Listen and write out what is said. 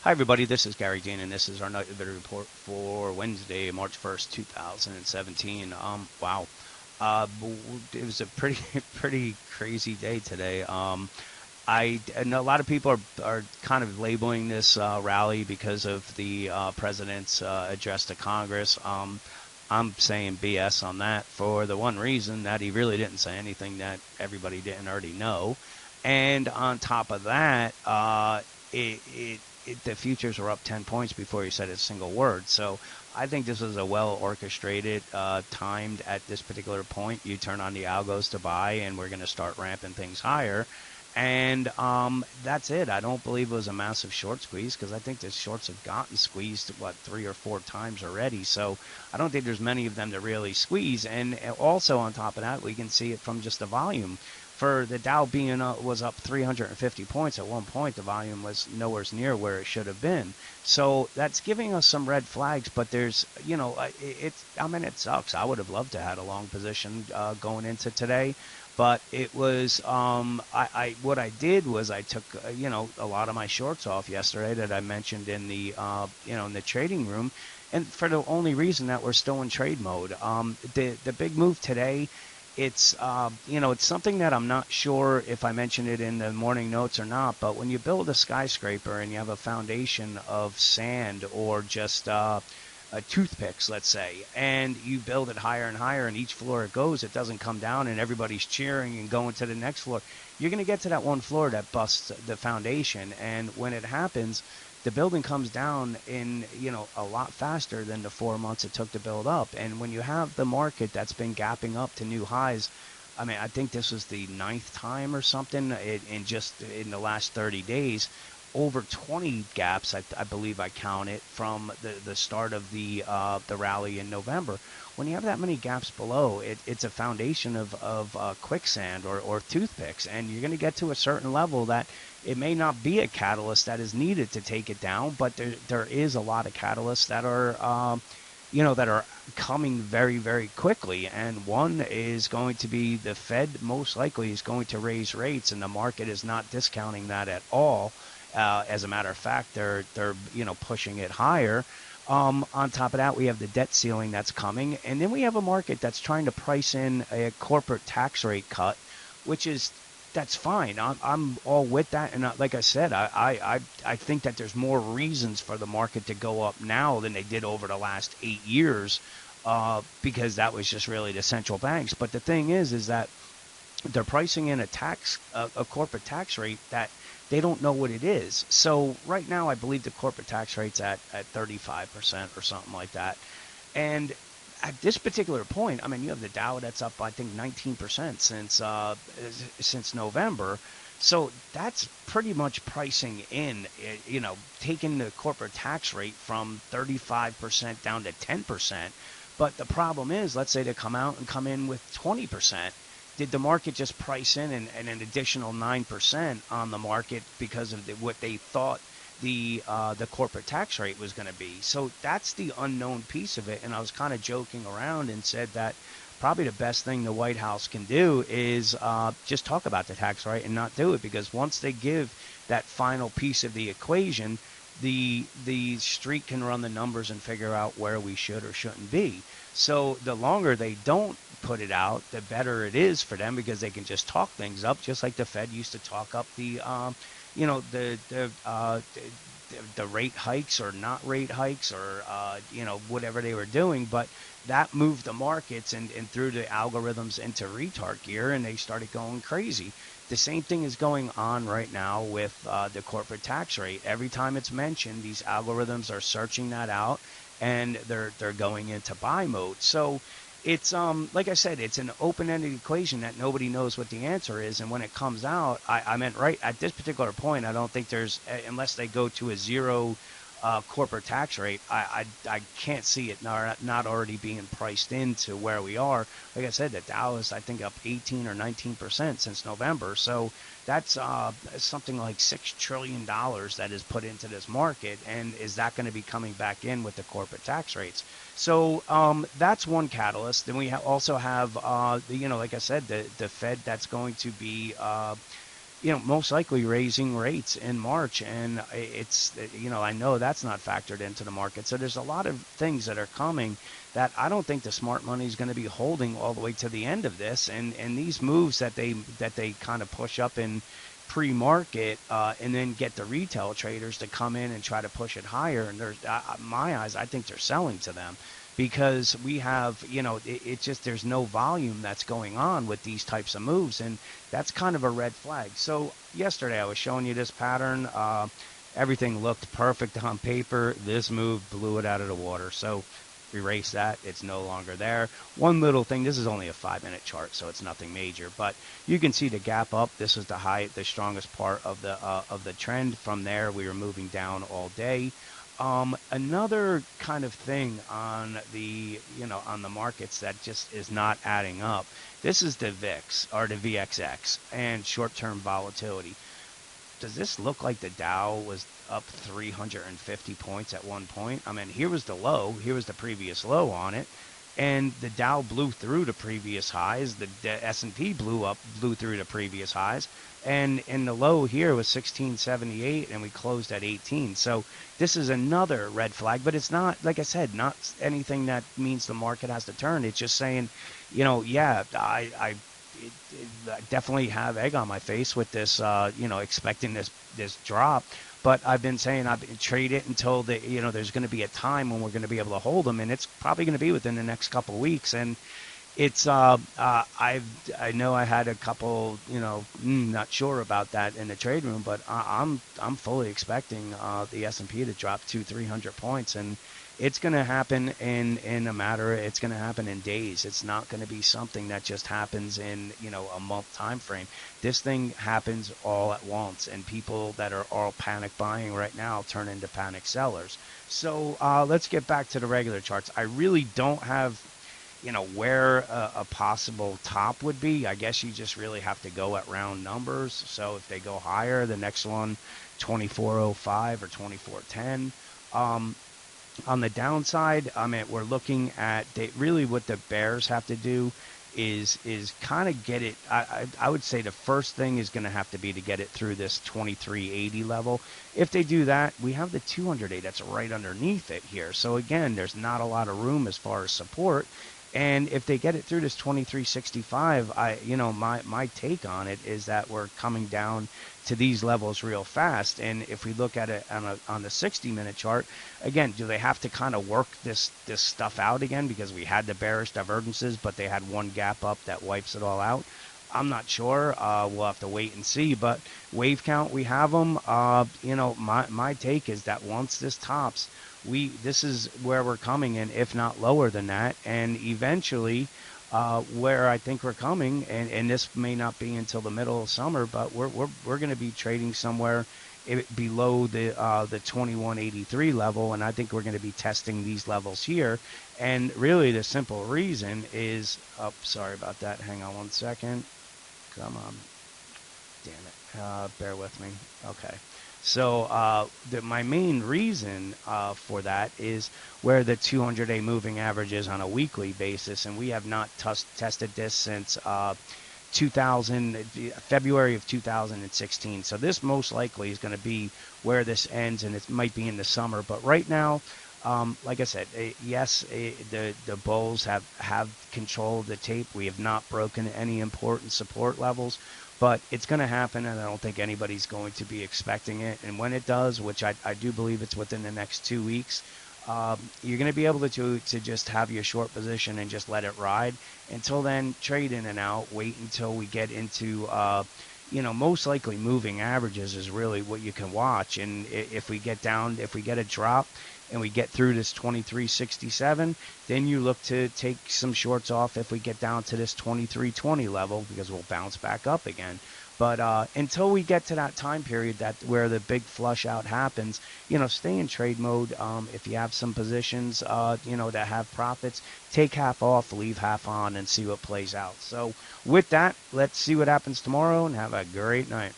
Hi, everybody. This is Gary Dean, and this is our Night Video Report for Wednesday, March 1st, 2017. Wow. It was a pretty, pretty crazy day today. I know a lot of people are kind of labeling this rally because of the president's address to Congress. I'm saying BS on that for the one reason that he really didn't say anything that everybody didn't already know. And on top of that, the futures were up 10 points before he said a single word. So I think this was a well orchestrated, timed at this particular point. You turn on the algos to buy, and we're going to start ramping things higher. And that's it. I don't believe it was a massive short squeeze because I think the shorts have gotten squeezed, what, 3 or 4 times already. So I don't think there's many of them to really squeeze. And also on top of that, we can see it from just the volume. For the Dow being was up 350 points at one point, the volume was nowhere near where it should have been. So that's giving us some red flags. But there's, I mean, it sucks. I would have loved to have had a long position going into today. But it was, what I did was I took, a lot of my shorts off yesterday that I mentioned in the, in the trading room, and for the only reason that we're still in trade mode. The big move today, it's something that I'm not sure if I mentioned it in the morning notes or not. But when you build a skyscraper and you have a foundation of sand or just toothpicks, let's say, and you build it higher and higher, and each floor it goes, it doesn't come down, and everybody's cheering and going to the next floor. You're going to get to that one floor that busts the foundation, and when it happens, the building comes down in a lot faster than the 4 months it took to build up. And when you have the market that's been gapping up to new highs, I mean, I think this was the ninth time or something in just in the last 30 days, over 20 gaps, I believe I counted from the start of the rally in November. When you have that many gaps below, it's a foundation of quicksand or toothpicks, and you're going to get to a certain level that it may not be a catalyst that is needed to take it down, but there is a lot of catalysts that are that are coming very, very quickly. And one is going to be the Fed most likely is going to raise rates, and the market is not discounting that at all. As a matter of fact, they're pushing it higher. On top of that, we have the debt ceiling that's coming, and then we have a market that's trying to price in a corporate tax rate cut, which is that's fine. I'm all with that, and like I said, I think that there's more reasons for the market to go up now than they did over the last 8 years, because that was just really the central banks. But the thing is that they're pricing in a corporate tax rate that they don't know what it is. So right now, I believe the corporate tax rate's at 35% or something like that. And at this particular point, I mean, you have the Dow that's up, I think, 19% since November. So that's pretty much pricing in, taking the corporate tax rate from 35% down to 10%. But the problem is, let's say they come in with 20%. Did the market just price in an additional 9% on the market because of what they thought the corporate tax rate was going to be? So that's the unknown piece of it. And I was kind of joking around and said that probably the best thing the White House can do is just talk about the tax rate and not do it, because once they give that final piece of the equation, the street can run the numbers and figure out where we should or shouldn't be. So the longer they don't put it out, the better it is for them, because they can just talk things up, just like the Fed used to talk up the rate hikes or not rate hikes, or whatever they were doing. But that moved the markets and threw the algorithms into retard gear, and they started going crazy. The same thing is going on right now with the corporate tax rate. Every time it's mentioned, these algorithms are searching that out, and they're going into buy mode. So it's like I said, it's an open-ended equation that nobody knows what the answer is. And when it comes out, I meant right at this particular point, I don't think there's, unless they go to a zero corporate tax rate, I can't see it not already being priced into where we are. Like I said, the Dow is, I think, up 18 or 19% since November. So that's something like $6 trillion that is put into this market. And is that going to be coming back in with the corporate tax rates? So that's one catalyst. Then we also have, like I said, the Fed that's going to be most likely raising rates in March, and I know that's not factored into the market. So there's a lot of things that are coming that I don't think the smart money is going to be holding all the way to the end of this, and these moves that they kind of push up in pre-market, and then get the retail traders to come in and try to push it higher. And there's my eyes, I think they're selling to them because we have, it just there's no volume that's going on with these types of moves, and that's kind of a red flag. So yesterday I was showing you this pattern. Everything looked perfect on paper. This move blew it out of the water. So erase that. It's no longer there. One little thing, this is only a 5-minute chart, so it's nothing major, but you can see the gap up. This is the strongest part of the trend. From there, we were moving down all day. Another kind of thing on the markets that just is not adding up. This is the VIX or the VXX and short-term volatility. Does this look like the Dow was up 350 points at one point? I mean, here was the low, here was the previous low on it, and the Dow blew through the previous highs. The S&P blew through the previous highs, and the low here was 1678, and we closed at 18. So this is another red flag, but it's not, like I said, not anything that means the market has to turn. It's just saying, yeah, I definitely have egg on my face with this, expecting this drop. But I've been saying I've been trade it until there's going to be a time when we're going to be able to hold them, and it's probably going to be within the next couple of weeks. And it's I know I had a couple, not sure about that in the trade room, but I'm fully expecting the S&P to drop 200-300 points, and it's going to happen in a matter. It's going to happen in days. It's not going to be something that just happens in a month time frame. This thing happens all at once, and people that are all panic buying right now turn into panic sellers. So let's get back to the regular charts. I really don't have where a possible top would be. I guess you just really have to go at round numbers. So if they go higher, the next one 2405 or 2410. On the downside, I mean, we're looking at really what the bears have to do is kind of get it. I would say the first thing is going to have to be to get it through this 2380 level. If they do that, we have the 200-day that's right underneath it here. So again, there's not a lot of room as far as support. And if they get it through this 2365, my take on it is that we're coming down to these levels real fast. And if we look at it on the 60-minute chart, again, do they have to kind of work this stuff out again because we had the bearish divergences, but they had one gap up that wipes it all out? I'm not sure. We'll have to wait and see. But wave count, we have them. My take is that once this tops, this is where we're coming in, if not lower than that, and eventually where I think we're coming, and this may not be until the middle of summer, but we're going to be trading somewhere below the 2183 level, and I think we're going to be testing these levels here. And really the simple reason is, sorry about that, hang on one second, come on, damn it, bear with me. Okay. So my main reason for that is where the 200-day moving average is on a weekly basis, and we have not tested this since February of 2016. So this most likely is going to be where this ends, and it might be in the summer. But right now, like I said, yes, the bulls have control of the tape. We have not broken any important support levels. But it's going to happen, and I don't think anybody's going to be expecting it. And when it does, which I do believe it's within the next 2 weeks, you're going to be able to just have your short position and just let it ride. Until then, trade in and out. Wait until we get into, most likely moving averages is really what you can watch. And if we get a drop, and we get through this 2367, then you look to take some shorts off if we get down to this 2320 level, because we'll bounce back up again. But until we get to that time period where the big flush out happens, stay in trade mode. If you have some positions, that have profits, take half off, leave half on, and see what plays out. So with that, let's see what happens tomorrow, and have a great night.